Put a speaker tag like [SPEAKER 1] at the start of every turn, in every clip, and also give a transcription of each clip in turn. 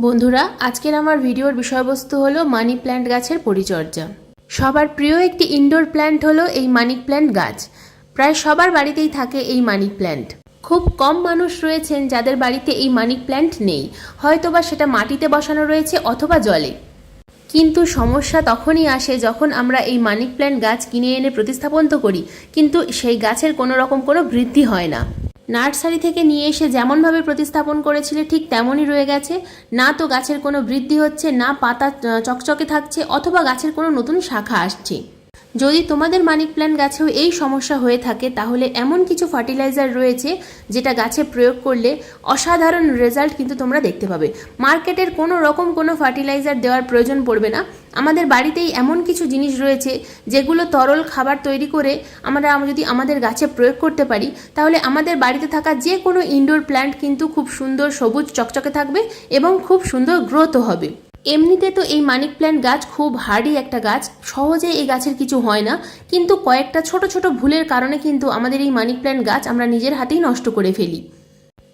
[SPEAKER 1] বন্ধুরা, আজকের আমার ভিডিওর বিষয়বস্তু হলো মানি প্ল্যান্ট গাছের পরিচর্যা। সবার প্রিয় একটি ইনডোর প্ল্যান্ট হলো এই মানি প্ল্যান্ট গাছ। প্রায় সবার বাড়িতেই থাকে এই মানি প্ল্যান্ট। খুব কম মানুষ রয়েছেন যাদের বাড়িতে এই মানি প্ল্যান্ট নেই, হয়তোবা সেটা মাটিতে বসানো রয়েছে অথবা জলে। কিন্তু সমস্যা তখনই আসে যখন আমরা এই মানি প্ল্যান্ট গাছ কিনে এনে প্রতিস্থাপন তো করি, কিন্তু সেই গাছের কোনো রকম কোনো বৃদ্ধি হয় না। নার্সারি থেকে নিয়ে এসে যেমনভাবে প্রতিস্থাপন করেছিলে ঠিক তেমনই রয়ে গেছে। না তো গাছের কোনো বৃদ্ধি হচ্ছে, না পাতা চকচকে থাকছে, অথবা গাছের কোনো নতুন শাখা আসছে। যদি তোমাদের মানি প্ল্যান্ট গাছেও এই সমস্যা হয়ে থাকে, তাহলে এমন কিছু ফার্টিলাইজার রয়েছে যেটা গাছে প্রয়োগ করলে অসাধারণ রেজাল্ট কিন্তু তোমরা দেখতে পাবে। মার্কেটের কোনো রকম কোনো ফার্টিলাইজার দেওয়ার প্রয়োজন পড়বে না। আমাদের বাড়িতেই এমন কিছু জিনিস রয়েছে যেগুলো তরল খাবার তৈরি করে আমরা যদি আমাদের গাছে প্রয়োগ করতে পারি, তাহলে আমাদের বাড়িতে থাকা যে কোনো ইনডোর প্ল্যান্ট কিন্তু খুব সুন্দর সবুজ চকচকে থাকবে এবং খুব সুন্দর গ্রোথও হবে। এমনিতে তো এই মানি প্ল্যান্ট গাছ খুব হার্ডি একটা গাছ, সহজে এই গাছের কিছু হয় না, কিন্তু কয়েকটা ছোট ছোট ভুলের কারণে কিন্তু আমাদের এই মানি প্ল্যান্ট গাছ আমরা নিজের হাতেই নষ্ট করে ফেলি।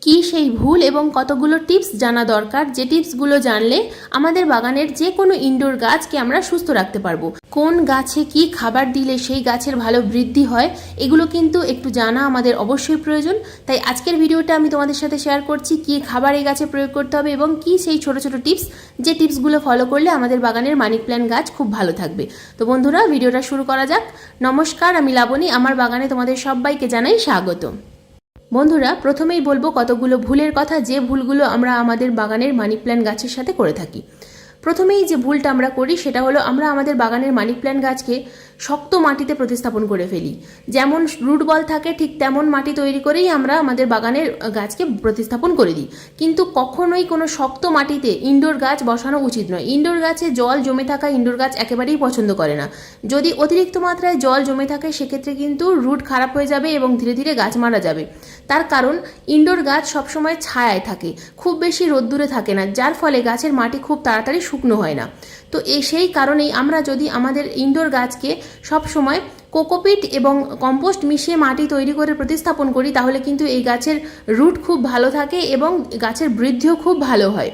[SPEAKER 1] কি সেই ভুল এবং কতগুলো টিপস জানা দরকার, যে টিপসগুলো জানলে আমাদের বাগানের যে কোনো ইনডোর গাছকে আমরা সুস্থ রাখতে পারবো। কোন গাছে কি খাবার দিলে সেই গাছের ভালো বৃদ্ধি হয়, এগুলো কিন্তু একটু জানা আমাদের অবশ্যই প্রয়োজন। তাই আজকের ভিডিওটা আমি তোমাদের সাথে শেয়ার করছি কি খাবার এই গাছে প্রয়োগ করতে হবে এবং কি সেই ছোট ছোট টিপস, যে টিপসগুলো ফলো করলে আমাদের বাগানের মানি প্ল্যান্ট গাছ খুব ভালো থাকবে। তো বন্ধুরা, ভিডিওটা শুরু করা যাক। নমস্কার, আমি লাবণী। আমার বাগানে তোমাদের সবাইকে জানাই স্বাগত। বন্ধুরা, প্রথমেই বলবো কতগুলো ভুলের কথা, যে ভুলগুলো আমরা আমাদের বাগানের মানি প্ল্যান্ট গাছের সাথে করে থাকি। প্রথমেই যে ভুলটা আমরা করি সেটা হলো আমরা আমাদের বাগানের মানি প্ল্যান্ট গাছকে শক্ত মাটিতে প্রতিস্থাপন করে ফেলি। যেমন রুট বল থাকে ঠিক তেমন মাটি তৈরি করেই আমরা আমাদের বাগানের গাছকে প্রতিস্থাপন করে দিই, কিন্তু কখনোই কোনো শক্ত মাটিতে ইনডোর গাছ বসানো উচিত নয়। ইনডোর গাছে জল জমে থাকা ইনডোর গাছ একেবারেই পছন্দ করে না। যদি অতিরিক্ত মাত্রায় জল জমে থাকে সেক্ষেত্রে কিন্তু রুট খারাপ হয়ে যাবে এবং ধীরে ধীরে গাছ মারা যাবে। তার কারণ ইনডোর গাছ সবসময় ছায়ায় থাকে, খুব বেশি রোদ্দুরে থাকে না, যার ফলে গাছের মাটি খুব তাড়াতাড়ি শুকনো হয় না। তো সেই কারণেই আমরা যদি আমাদের ইনডোর গাছকে সবসময় কোকোপিট এবং কম্পোস্ট মিশিয়ে মাটি তৈরি করে প্রতিস্থাপন করি, তাহলে কিন্তু এই গাছের রুট খুব ভালো থাকে এবং গাছের বৃদ্ধিও খুব ভালো হয়।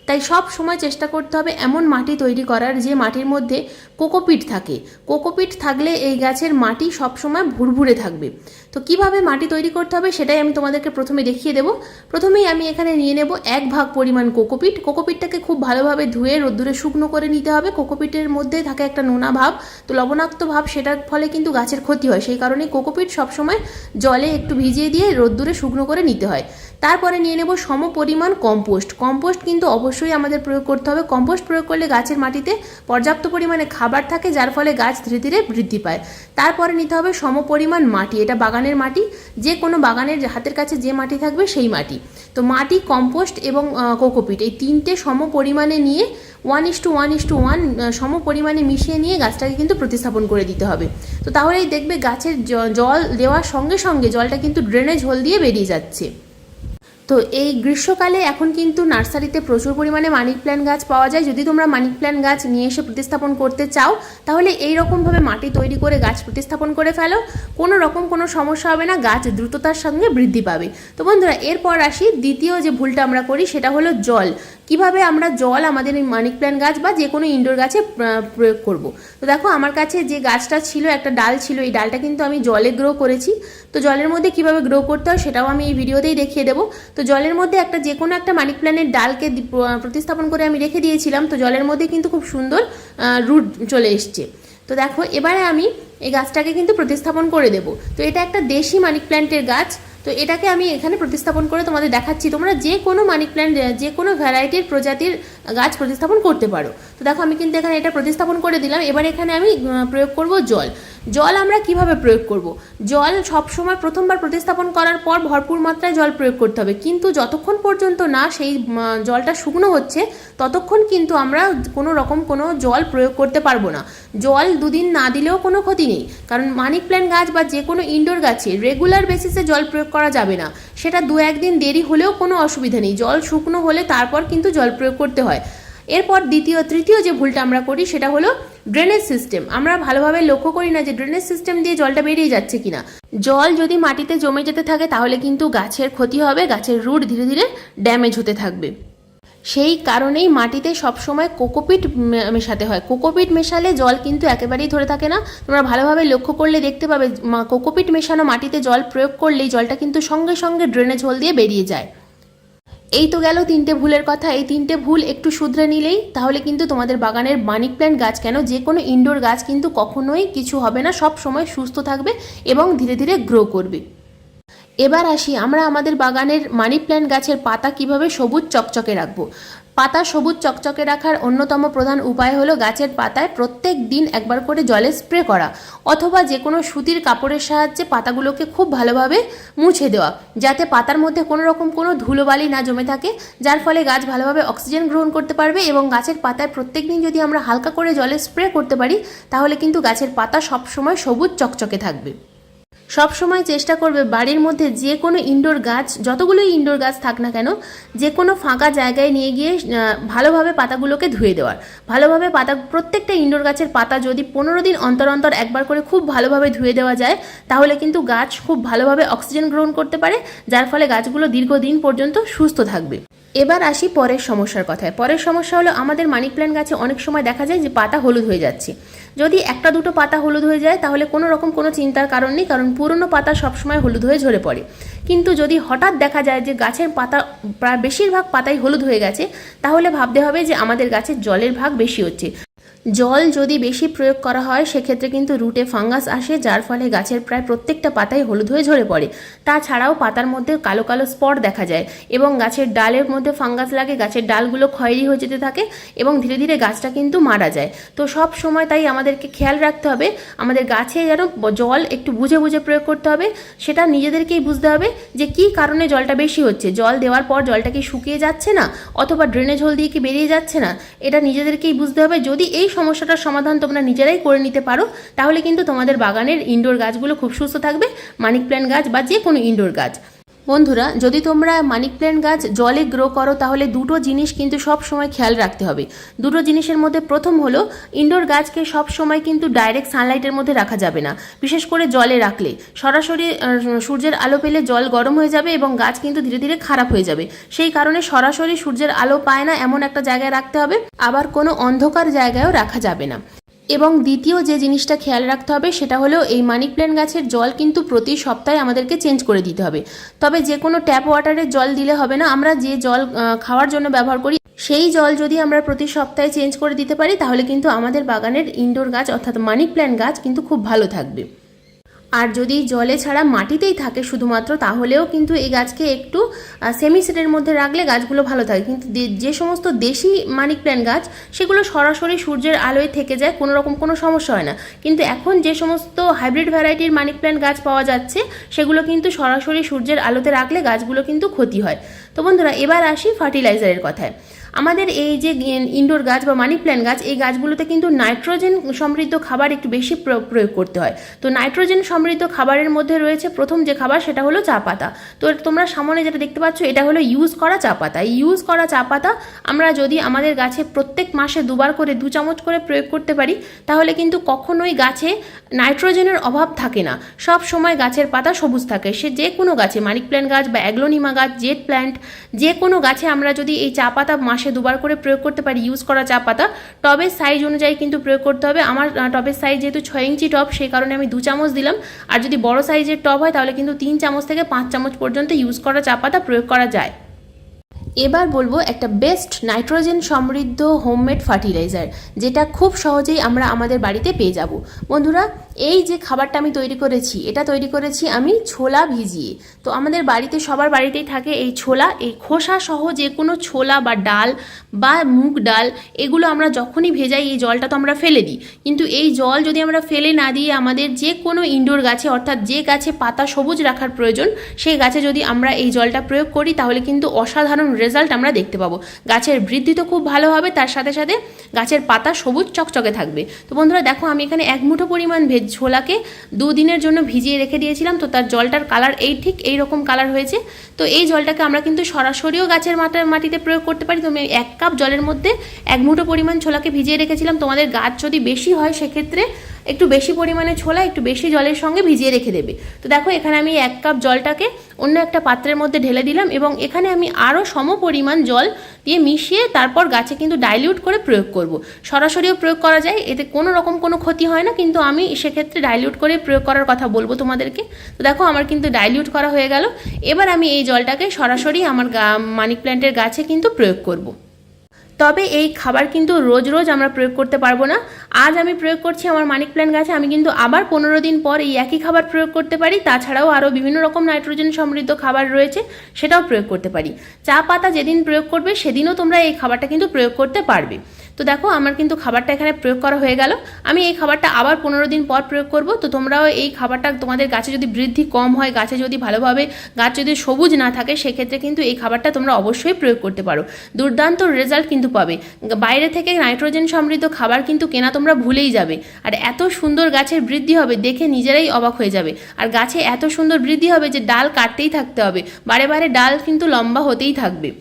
[SPEAKER 1] তাই সব সময় চেষ্টা করতে হবে এমন মাটি তৈরি করার যে মাটির মধ্যে কোকোপিট থাকে। কোকোপিট থাকলে এই গাছের মাটি সবসময় ভুরভুরে থাকবে। তো কিভাবে মাটি তৈরি করতে হবে সেটাই আমি তোমাদেরকে প্রথমে দেখিয়ে দেবো। প্রথমেই আমি এখানে নিয়ে নেব 1 ভাগ পরিমাণ কোকোপিট। কোকোপিটটাকে খুব ভালোভাবে ধুয়ে রোদ্দুরে শুকনো করে নিতে হবে। কোকোপিটের মধ্যে থাকে একটা নোনা ভাব, তো লবণাক্ত ভাব, সেটার ফলে কিন্তু গাছের ক্ষতি হয়। সেই কারণে কোকোপিট সবসময় জলে একটু ভিজিয়ে দিয়ে রোদ্দুরে শুকনো করে নিতে হয়। তারপরে নিয়ে নেব সম পরিমাণ কম্পোস্ট। কম্পোস্ট কিন্তু অবশ্যই আমাদের প্রয়োগ করতে হবে। কম্পোস্ট প্রয়োগ করলে গাছের মাটিতে পর্যাপ্ত পরিমাণে খাবার থাকে, যার ফলে গাছ ধীরে ধীরে বৃদ্ধি পায়। তারপরে নিতে হবে সম পরিমাণ মাটি। এটা বাগানের মাটি, যে কোনো বাগানের হাতের কাছে যে মাটি থাকবে সেই মাটি। তো মাটি, কম্পোস্ট এবং কোকোপিট এই তিনটে সম পরিমাণে নিয়ে 1:1:1 সম পরিমাণে মিশিয়ে নিয়ে গাছটাকে কিন্তু প্রতিস্থাপন করে দিতে হবে। তো তাহলেই দেখবে গাছের জল দেওয়ার সঙ্গে সঙ্গে জলটা কিন্তু ড্রেনেজ হোল দিয়ে বেরিয়ে যাচ্ছে। তো এই গ্রীষ্মকালে এখন কিন্তু নার্সারিতে প্রচুর পরিমাণে মানি প্ল্যান্ট গাছ পাওয়া যায়। যদি তোমরা মানি প্ল্যান্ট গাছ নিয়ে এসে প্রতিস্থাপন করতে চাও, তাহলে এই রকমভাবে মাটি তৈরি করে গাছ প্রতিস্থাপন করে ফেলো, কোনো রকম কোনো সমস্যা হবে না, গাছ দ্রুততার সঙ্গে বৃদ্ধি পাবে। তো বন্ধুরা, এরপর আসি দ্বিতীয় যে ভুলটা আমরা করি, সেটা হলো জল। কিভাবে আমরা জল আমাদের এই মানি প্ল্যান্ট গাছ বা যে কোনো ইনডোর গাছে প্রয়োগ করব। তো দেখো, আমার কাছে যে গাছটা ছিল, একটা ডাল ছিল, এই ডালটা কিন্তু আমি জলে গ্রো করেছি। তো জলের মধ্যে কিভাবে গ্রো করতে হয় সেটাও আমি এই ভিডিওতেই দেখিয়ে দেবো। তো জলের মধ্যে যে কোনো একটা মানি প্ল্যান্টের ডালকে প্রতিস্থাপন করে আমি রেখে দিয়েছিলাম। তো জলের মধ্যে কিন্তু খুব সুন্দর রুট চলে এসছে। তো দেখো, এবারে আমি এই গাছটাকে কিন্তু প্রতিস্থাপন করে দেব। তো এটা একটা দেশি মানি প্ল্যান্টের গাছ। তো এটাকে আমি এখানে প্রতিস্থাপন করে তোমাদের দেখাচ্ছি। তোমরা যে কোনো মানি প্ল্যান্ট, যে কোনো ভ্যারাইটির প্রজাতির গাছ প্রতিস্থাপন করতে পারো। তো দেখো, আমি কিন্তু এখানে এটা প্রতিস্থাপন করে দিলাম। এবার এখানে আমি প্রয়োগ করব জল। জল আমরা কিভাবে প্রয়োগ করব? জল সবসময় প্রথমবার প্রতিস্থাপন করার পর ভরপুর মাত্রায় জল প্রয়োগ করতে হবে, কিন্তু যতক্ষণ পর্যন্ত না সেই জলটা শুকনো হচ্ছে ততক্ষণ কিন্তু আমরা কোনো রকম কোনো জল প্রয়োগ করতে পারবো না। জল 2 দিন না দিলেও কোনো ক্ষতি নেই, কারণ মানি প্ল্যান্ট গাছ বা যে কোনো ইনডোর গাছে রেগুলার বেসিসে জল প্রয়োগ করা যাবে না। সেটা 2-1 দিন দেরি হলেও কোনো অসুবিধা নেই, জল শুকনো হলে তারপর কিন্তু জল প্রয়োগ করতে হয়। এরপর তৃতীয় যে ভুলটা আমরা করি সেটা হলো ড্রেনেজ সিস্টেম। আমরা ভালোভাবে লক্ষ্য করি না যে ড্রেনেজ সিস্টেম দিয়ে জলটা বেরিয়ে যাচ্ছে কিনা। জল যদি মাটিতে জমে যেতে থাকে তাহলে কিন্তু গাছের ক্ষতি হবে, গাছের রুট ধীরে ধীরে ড্যামেজ হতে থাকবে। সেই কারণেই মাটিতে সবসময় কোকোপিট মেশাতে হয়। কোকোপিট মেশালে জল কিন্তু একেবারেই ধরে থাকে না। তোমরা ভালোভাবে লক্ষ্য করলে দেখতে পাবে কোকোপিট মেশানো মাটিতে জল প্রয়োগ করলেই জলটা কিন্তু সঙ্গে সঙ্গে ড্রেনেজ হোল দিয়ে বেরিয়ে যায়। এই তো গেল 3টে ভুলের কথা। এই 3টে ভুল একটু শুধরে নিলেই তাহলে কিন্তু তোমাদের বাগানের মানি প্ল্যান্ট গাছ কেন, যে কোনো ইনডোর গাছ কিন্তু কখনোই কিছু হবে না, সব সময় সুস্থ থাকবে এবং ধীরে ধীরে গ্রো করবে। এবার আসি আমরা আমাদের বাগানের মানি প্ল্যান্ট গাছের পাতা কিভাবে সবুজ চকচকে রাখবো। পাতা সবুজ চকচকে রাখার অন্যতম প্রধান উপায় হলো গাছের পাতায় প্রত্যেক দিন একবার করে জলে স্প্রে করা, অথবা যে কোনো সুতির কাপড়ের সাহায্যে পাতাগুলোকে খুব ভালোভাবে মুছে দেওয়া, যাতে পাতার মধ্যে কোনো রকম কোনো ধুলোবালি না জমে থাকে, যার ফলে গাছ ভালোভাবে অক্সিজেন গ্রহণ করতে পারবে। এবং গাছের পাতায় প্রত্যেক দিন যদি আমরা হালকা করে জলে স্প্রে করতে পারি তাহলে কিন্তু গাছের পাতা সবসময় সবুজ চকচকে থাকবে। সব সময় চেষ্টা করবে বাড়ির মধ্যে যে কোনো ইনডোর গাছ, যতগুলোই ইনডোর গাছ থাক না কেন, যে কোনো ফাঁকা জায়গায় নিয়ে গিয়ে ভালোভাবে পাতাগুলোকে ধুয়ে দেওয়ার। ভালোভাবে প্রত্যেকটা ইনডোর গাছের পাতা যদি 15 দিন অন্তর অন্তর একবার করে খুব ভালোভাবে ধুয়ে দেওয়া যায় তাহলে কিন্তু গাছ খুব ভালোভাবে অক্সিজেন গ্রহণ করতে পারে, যার ফলে গাছগুলো দীর্ঘদিন পর্যন্ত সুস্থ থাকবে। এবার আসি পরের সমস্যার কথায়। পরের সমস্যা হলো আমাদের মানি প্ল্যান্ট গাছে অনেক সময় দেখা যায় যে পাতা হলুদ হয়ে যাচ্ছে। যদি একটা দুটো পাতা হলুদ হয়ে যায় তাহলে কোনো রকম কোনো চিন্তার কারণ নেই, কারণ পুরনো পাতা সবসময় হলুদ হয়ে ঝরে পড়ে। কিন্তু যদি হঠাৎ দেখা যায় যে গাছের পাতা প্রায় বেশিরভাগ পাতাই হলুদ হয়ে গেছে তাহলে ভাবতে হবে যে আমাদের গাছের জলের ভাগ বেশি হচ্ছে। জল যদি বেশি প্রয়োগ করা হয় সেক্ষেত্রে কিন্তু রুটে ফাঙ্গাস আসে, যার ফলে গাছের প্রায় প্রত্যেকটা পাতাই হলুদ হয়ে ঝরে পড়ে। তাছাড়াও পাতার মধ্যে কালো কালো স্পট দেখা যায় এবং গাছের ডালের মধ্যে ফাঙ্গাস লাগে, গাছের ডালগুলো খয়েরি হয়ে যেতে থাকে এবং ধীরে ধীরে গাছটা কিন্তু মারা যায়। তো সব সময় তাই আমাদেরকে খেয়াল রাখতে হবে আমাদের গাছে যেন জল একটু বুঝে বুঝে প্রয়োগ করতে হবে। সেটা নিজেদেরকেই বুঝতে হবে যে কী কারণে জলটা বেশি হচ্ছে। জল দেওয়ার পর জলটা কি শুকিয়ে যাচ্ছে না, অথবা ড্রেনেজ হোল দিয়ে কি বেরিয়ে যাচ্ছে না, এটা নিজেদেরকেই বুঝতে হবে। যদি এই সমস্যাটার সমাধান তোমরা নিজেরাই করে নিতে পারো তাহলে কিন্তু তোমাদের বাগানের ইনডোর গাছগুলো খুব সুস্থ থাকবে, মানি প্ল্যান্ট গাছ বা যে কোনো ইনডোর গাছ। বন্ধুরা, যদি তোমরা মানি প্ল্যান্ট গাছ জলে গ্রো করো তাহলে দুটো জিনিস কিন্তু সব সময় খেয়াল রাখতে হবে। দুটো জিনিসের মধ্যে প্রথম হলো ইনডোর গাছকে সব সময় কিন্তু ডাইরেক্ট সানলাইটের মধ্যে রাখা যাবে না, বিশেষ করে জলে রাখলে সরাসরি সূর্যের আলো পেলে জল গরম হয়ে যাবে এবং গাছ কিন্তু ধীরে ধীরে খারাপ হয়ে যাবে। সেই কারণে সরাসরি সূর্যের আলো পায় না এমন একটা জায়গায় রাখতে হবে, আবার কোনো অন্ধকার জায়গায়ও রাখা যাবে না। এবং দ্বিতীয় যে জিনিসটা খেয়াল রাখতে হবে সেটা হলো এই মানি প্ল্যান্ট গাছের জল কিন্তু প্রতি সপ্তাহে আমাদেরকে চেঞ্জ করে দিতে হবে। তবে যে কোনো ট্যাপ ওয়াটারের জল দিলে হবে না, আমরা যে জল খাওয়ার জন্য ব্যবহার করি সেই জল যদি আমরা প্রতি সপ্তাহে চেঞ্জ করে দিতে পারি তাহলে কিন্তু আমাদের বাগানের ইনডোর গাছ অর্থাৎ মানি প্ল্যান্ট গাছ কিন্তু খুব ভালো থাকবে। আর যদি জলে ছাড়া মাটিতেই থাকে শুধুমাত্র তাহলেও কিন্তু এই গাছকে একটু সেমি সেটের মধ্যে রাখলে গাছগুলো ভালো থাকে। কিন্তু যে সমস্ত দেশি মানি প্ল্যান্ট গাছ সেগুলো সরাসরি সূর্যের আলোয় থেকে যায়, কোনো রকম কোনো সমস্যা হয় না। কিন্তু এখন যে সমস্ত হাইব্রিড ভ্যারাইটির মানি প্ল্যান্ট গাছ পাওয়া যাচ্ছে সেগুলো কিন্তু সরাসরি সূর্যের আলোতে রাখলে গাছগুলো কিন্তু ক্ষতি হয়। তো বন্ধুরা, এবার আসি ফার্টিলাইজারের কথায়। আমাদের এই যে ইনডোর গাছ বা মানি প্ল্যান্ট গাছ, এই গাছগুলোতে কিন্তু নাইট্রোজেন সমৃদ্ধ খাবার একটু বেশি প্রয়োগ করতে হয়। তো নাইট্রোজেন সমৃদ্ধ খাবারের মধ্যে রয়েছে প্রথম যে খাবার সেটা হলো চা পাতা। তো তোমরা সামনে যেটা দেখতে পাচ্ছ এটা হলো ইউজ করা চা পাতা। এই ইউজ করা চা পাতা আমরা যদি আমাদের গাছে প্রত্যেক মাসে 2 বার করে 2 চামচ করে প্রয়োগ করতে পারি তাহলে কিন্তু কখনোই গাছে নাইট্রোজেনের অভাব থাকে না, সব সময় গাছের পাতা সবুজ থাকে। সে যে কোনো গাছে, মানি প্ল্যান্ট গাছ বা অ্যাগ্লোনিমা গাছ, জেড প্ল্যান্ট, যে কোনো গাছে আমরা যদি এই চা পাতা মাসে 2 বার করে প্রয়োগ করতে পারি ইউজ করা চা পাতা, টবের সাইজ অনুযায়ী কিন্তু প্রয়োগ করতে হবে। আমার টবের সাইজ যেহেতু 6 ইঞ্চি টব সেই কারণে আমি 2 চামচ দিলাম, আর যদি বড় সাইজের টব হয় তাহলে কিন্তু 3 চামচ থেকে 5 চামচ পর্যন্ত ইউজ করা চা পাতা প্রয়োগ করা যায়। এবার বলবো একটা বেস্ট নাইট্রোজেন সমৃদ্ধ হোমমেড ফার্টিলাইজার, যেটা খুব সহজেই আমরা আমাদের বাড়িতে পেয়ে যাব। বন্ধুরা, এই যে খাবারটা আমি তৈরি করেছি এটা তৈরি করেছি আমি ছোলা ভিজিয়ে। তো আমাদের বাড়িতে সবার বাড়িতেই থাকে এই ছোলা, এই খোসা সহ যে কোনো ছোলা বা ডাল বা মুগ ডাল এগুলো আমরা যখনই ভেজাই এই জলটা তো আমরা ফেলে দিই, কিন্তু এই জল যদি আমরা ফেলে না দিয়ে আমাদের যে কোনো ইনডোর গাছে অর্থাৎ যে গাছে পাতা সবুজ রাখার প্রয়োজন সেই গাছে যদি আমরা এই জলটা প্রয়োগ করি তাহলে কিন্তু অসাধারণ রেজাল্ট আমরা দেখতে পাবো। গাছের বৃদ্ধি তো খুব ভালো হবে, তার সাথে সাথে গাছের পাতা সবুজ চকচকে থাকবে। তো বন্ধুরা দেখো, আমি এখানে 1 মুঠো পরিমাণ ছোলাকে 2 দিনের জন্য ভিজিয়ে রেখে দিয়েছিলাম। তো তার জলটার কালার ঠিক এইরকম কালার হয়েছে। তো এই জলটাকে আমরা কিন্তু সরাসরিও গাছের মাটিতে প্রয়োগ করতে পারি। তো আমি 1 কাপ জলের মধ্যে 1 মুঠো পরিমাণ ছোলাকে ভিজিয়ে রেখেছিলাম। তোমাদের গাছ যদি বেশি হয় সেক্ষেত্রে একটু বেশি পরিমাণে ছোলা একটু বেশি জলের সঙ্গে ভিজিয়ে রেখে দেবে। তো দেখো এখানে আমি 1 কাপ জলটাকে অন্য একটা পাত্রের মধ্যে ঢেলে দিলাম এবং এখানে আমি আরও সম পরিমাণ জল দিয়ে মিশিয়ে তারপর গাছে কিন্তু ডাইলিউট করে প্রয়োগ করব। সরাসরিও প্রয়োগ করা যায়, এতে কোনো রকম কোনো ক্ষতি হয় না, কিন্তু আমি সেক্ষেত্রে ডাইলিউট করে প্রয়োগ করার কথা বলবো তোমাদেরকে। তো দেখো আমার কিন্তু ডাইলিউট করা হয়ে গেল। এবার আমি এই জলটাকে সরাসরি আমার মানি প্ল্যান্টের গাছে কিন্তু প্রয়োগ করব। তবে এই খাবার কিন্তু রোজ রোজ আমরা প্রয়োগ করতে পারবো না। আজ আমি প্রয়োগ করছি আমার মানি প্ল্যান্ট গাছে, আমি কিন্তু আবার 15 দিন পর এই একই খাবার প্রয়োগ করতে পারি। তাছাড়াও আরও বিভিন্ন রকম নাইট্রোজেন সমৃদ্ধ খাবার রয়েছে, সেটাও প্রয়োগ করতে পারি। চা পাতা যেদিন প্রয়োগ করবে সেদিনও তোমরা এই খাবারটা কিন্তু প্রয়োগ করতে পারবে। তো দেখো আমার কিন্তু খাবারটা এখানে প্রয়োগ করা হয়ে গেল। আমি এই খাবারটা আবার 15 দিন পর প্রয়োগ করব। তো তোমরাও এই খাবারটা, তোমাদের গাছে যদি বৃদ্ধি কম হয়, গাছে যদি ভালোভাবে গাছ যদি সবুজ না থাকে, সেক্ষেত্রে কিন্তু এই খাবারটা তোমরা অবশ্যই প্রয়োগ করতে পারো। দুর্দান্ত রেজাল্ট কিন্তু পাবে। বাইরে থেকে নাইট্রোজেন সমৃদ্ধ খাবার কিন্তু কেনা তোমরা ভুলেই যাবে। আর এত সুন্দর গাছের বৃদ্ধি হবে, দেখে নিজেরাই অবাক হয়ে যাবে। আর গাছে এত সুন্দর বৃদ্ধি হবে যে ডাল কাটতেই থাকতে হবে, বারে বারে ডাল কিন্তু লম্বা হতেই থাকবে।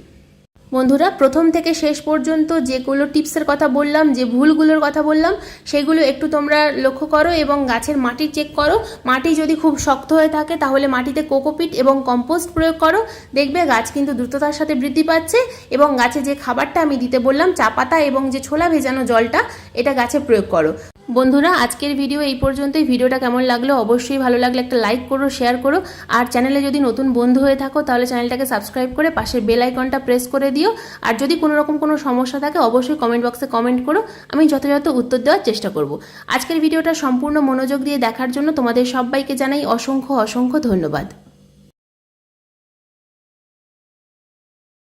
[SPEAKER 1] বন্ধুরা, প্রথম থেকে শেষ পর্যন্ত যেগুলো টিপসের কথা বললাম, যে ভুলগুলোর কথা বললাম, সেগুলো একটু তোমরা লক্ষ্য করো এবং গাছের মাটি চেক করো। মাটি যদি খুব শক্ত হয়ে থাকে তাহলে মাটিতে কোকোপিট এবং কম্পোস্ট প্রয়োগ করো, দেখবে গাছ কিন্তু দ্রুততার সাথে বৃদ্ধি পাচ্ছে। এবং গাছে যে খাবারটা আমি দিতে বললাম, চা পাতা এবং যে ছোলা ভেজানো জলটা, এটা গাছে প্রয়োগ করো। বন্ধুরা, আজকের ভিডিও এই পর্যন্তই। ভিডিওটা কেমন লাগলো অবশ্যই ভালো লাগলে একটা লাইক করো, শেয়ার করো। আর চ্যানেলে যদি নতুন বন্ধু হয়ে থাকো তাহলে চ্যানেলটাকে সাবস্ক্রাইব করে পাশের বেল আইকনটা প্রেস করে দিও। আর যদি কোনো রকম কোনো সমস্যা থাকে অবশ্যই কমেন্ট বক্সে কমেন্ট করো, আমি যথাযথ উত্তর দেওয়ার চেষ্টা করব। আজকের ভিডিওটা সম্পূর্ণ মনোযোগ দিয়ে দেখার জন্য তোমাদের সবাইকে জানাই অসংখ্য অসংখ্য ধন্যবাদ।